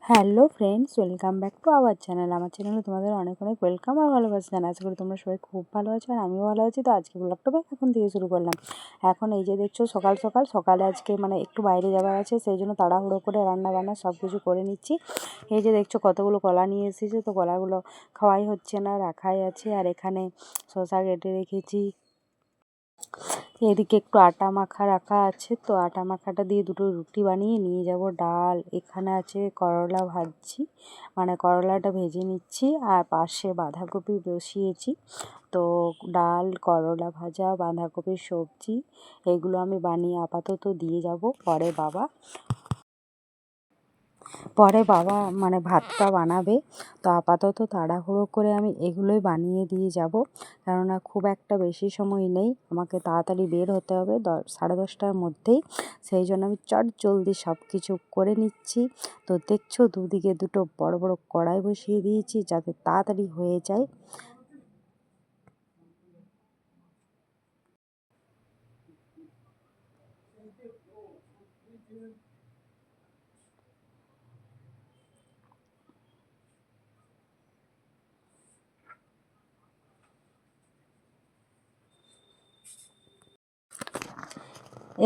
Hello friends, welcome back to our channel. আমার চ্যানেলে তোমাদের অনেক অনেক ওয়েলকাম আর ভালোবাসা জানাই। আশা করি তোমরা সবাই খুব ভালো আছো আর আমিও ভালো আছি। তো আজকে ব্লগটা এখন থেকে শুরু করলাম। এখন এই যে দেখছো সকালে আজকে একটু বাইরে যাওয়ার আছে, সেই জন্য তাড়াহুড়ো করে রান্না বান্না সব কিছু করে নিচ্ছি। এই যে দেখছো কতগুলো কলা নিয়ে এসেছে, তো কলাগুলো খাওয়াই হচ্ছে না, রাখাই আছে। আর এখানে শসা কেটে রেখেছি। এদিকে একটু আটা মাখা রাখা আছে, তো আটা মাখাটা দিয়ে দুটো রুটি বানিয়ে নিয়ে যাব। ডাল এখানে আছে, করলা ভাজছি, করলাটা ভেজে নিচ্ছি। আর পাশে বাঁধাকপি বসিয়েছি। তো ডাল, করলা ভাজা, বাঁধাকপির সবজি এগুলো আমি বানিয়ে আপাতত দিয়ে যাব। পরে বাবা ভাতটা বানাবে। তো আপাতত তাড়াহুড়ো করে আমি এগুলোই বানিয়ে দিয়ে যাব, কেননা খুব একটা বেশি সময় নেই, আমাকে তাড়াতাড়ি বের হতে হবে 10:30টার মধ্যেই। সেই জন্য আমি চটজলদি সব কিছু করে নিচ্ছি। তো দেখছো দুদিকে দুটো বড় বড় কড়াই বসিয়ে দিয়েছি যাতে তাড়াতাড়ি হয়ে যায়।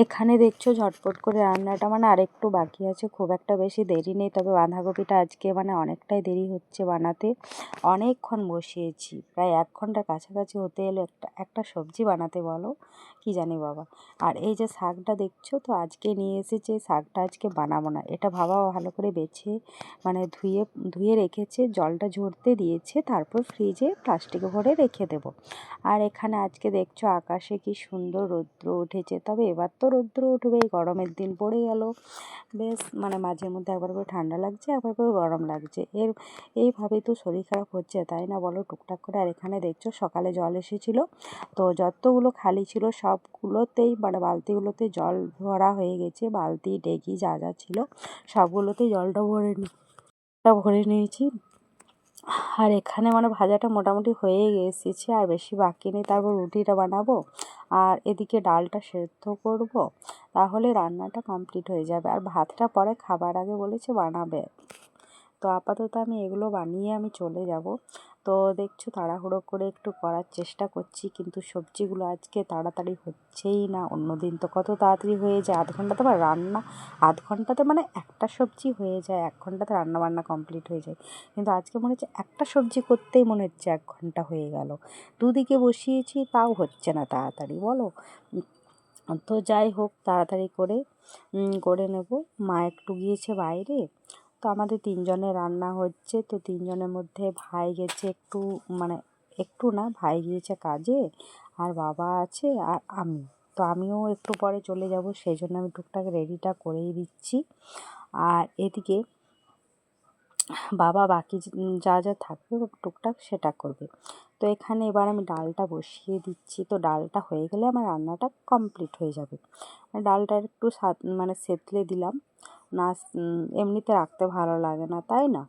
এখানে দেখছো ঝটপট করে রান্নাটা আরেকটু বাকি আছে, খুব একটা বেশি দেরি নেই। তবে বাঁধাকপিটা আজকে অনেকটাই দেরি হচ্ছে বানাতে। অনেকক্ষণ বসিয়েছি, প্রায় 1 ঘন্টার কাছাকাছি হতে এলো একটা সবজি বানাতে, বলো কি জানি বাবা। আর এই যে শাকটা দেখছো, তো আজকে নিয়ে এসেছে, শাকটা আজকে বানাবো না, এটা বাবা ভালো করে বেছে ধুয়ে ধুয়ে রেখেছে, জলটা ঝরতে দিয়েছে, তারপর ফ্রিজে প্লাস্টিকে ভরে রেখে দেবো। আর এখানে আজকে দেখছো আকাশে কি সুন্দর রৌদ্র উঠেছে। তবে এবার তো রৌদ্র উঠবে, গরমের দিন পড়ে গেল। বেশ মাঝে মধ্যে একবার করে ঠান্ডা লাগছে, একবার করে গরম লাগছে, এইভাবেই তো শরীর খারাপ হচ্ছে, তাই না বলো, টুকটাক করে। আর এখানে দেখছো সকালে জল এসেছিলো, তো যতগুলো খালি ছিল সবগুলোতেই বালতিগুলোতে জল ভরা হয়ে গেছে। বালতি ডেকি যা যা ছিল সবগুলোতেই জলটা ভরে নিয়েছি। আর এখানে ভাজাটা মোটামুটি হয়ে এসেছে, আর বেশি বাকি নেই। তারপর রুটিটা বানাবো আর এদিকে ডালটা সেদ্ধ করব, তাহলে রান্নাটা কমপ্লিট হয়ে যাবে। আর ভাতটা পরে খাবার আগে বলেছে বানাবে। তো আপাতত আমি এগুলো বানিয়ে আমি চলে যাব। তো দেখছো তাড়াহুড়ো করে একটু করার চেষ্টা করছি, কিন্তু সবজিগুলো আজকে তাড়াতাড়ি হচ্ছেই না। অন্যদিন তো কত তাড়াতাড়ি হয়ে যায়, আধ ঘন্টাতে একটা সবজি হয়ে যায়, 1 ঘন্টাতে রান্না বান্না কমপ্লিট হয়ে যায়। কিন্তু আজকে মনে হচ্ছে একটা সবজি করতেই মনে হচ্ছে 1 ঘন্টা হয়ে গেল। দুদিকে বসিয়েছি, তাও হচ্ছে না তাড়াতাড়ি, বলো। তো যাই হোক, তাড়াতাড়ি করে নেব। মা একটু গিয়েছে বাইরে, তো আমাদের 3জনের রান্না হচ্ছে। তো 3জনের মধ্যে ভাই গেছে একটু না, ভাই গিয়েছে কাজে, আর বাবা আছে, আর আমি। তো আমিও একটু পরে চলে যাব, সেই জন্য আমি টুকটাক রেডিটা করেই দিচ্ছি। আর এদিকে বাবা বাকি যা যা থাকবে টুকটাক সেটা করবে। তো এখানে এবার আমি ডালটা বসিয়ে দিচ্ছি। তো ডালটা হয়ে গেলে আমার রান্নাটা কমপ্লিট হয়ে যাবে। ডালটা একটু সেতলে দিলাম না, এমনিতে রাখতে ভালো লাগে না, তাই না।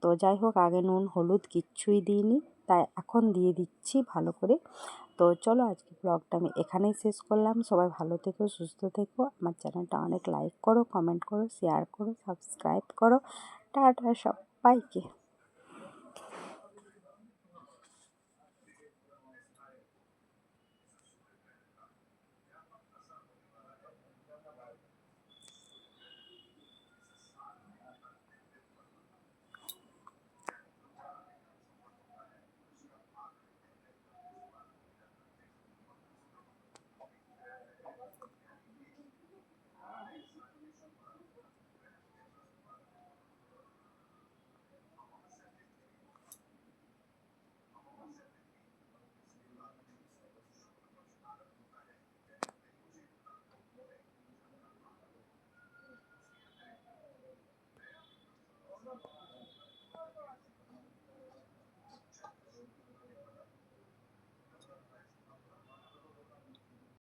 তো যাই হোক, আগে নুন হলুদ কিচ্ছুই দিইনি, তাই এখন দিয়ে দিচ্ছি ভালো করে। তো চলো, আজকে ব্লগটা আমি এখানেই শেষ করলাম। সবাই ভালো থেকো, সুস্থ থেকো। আমার চ্যানেলটা অনেক লাইক করো, কমেন্ট করো, শেয়ার করো, সাবস্ক্রাইব করো। টাটা সবাইকে।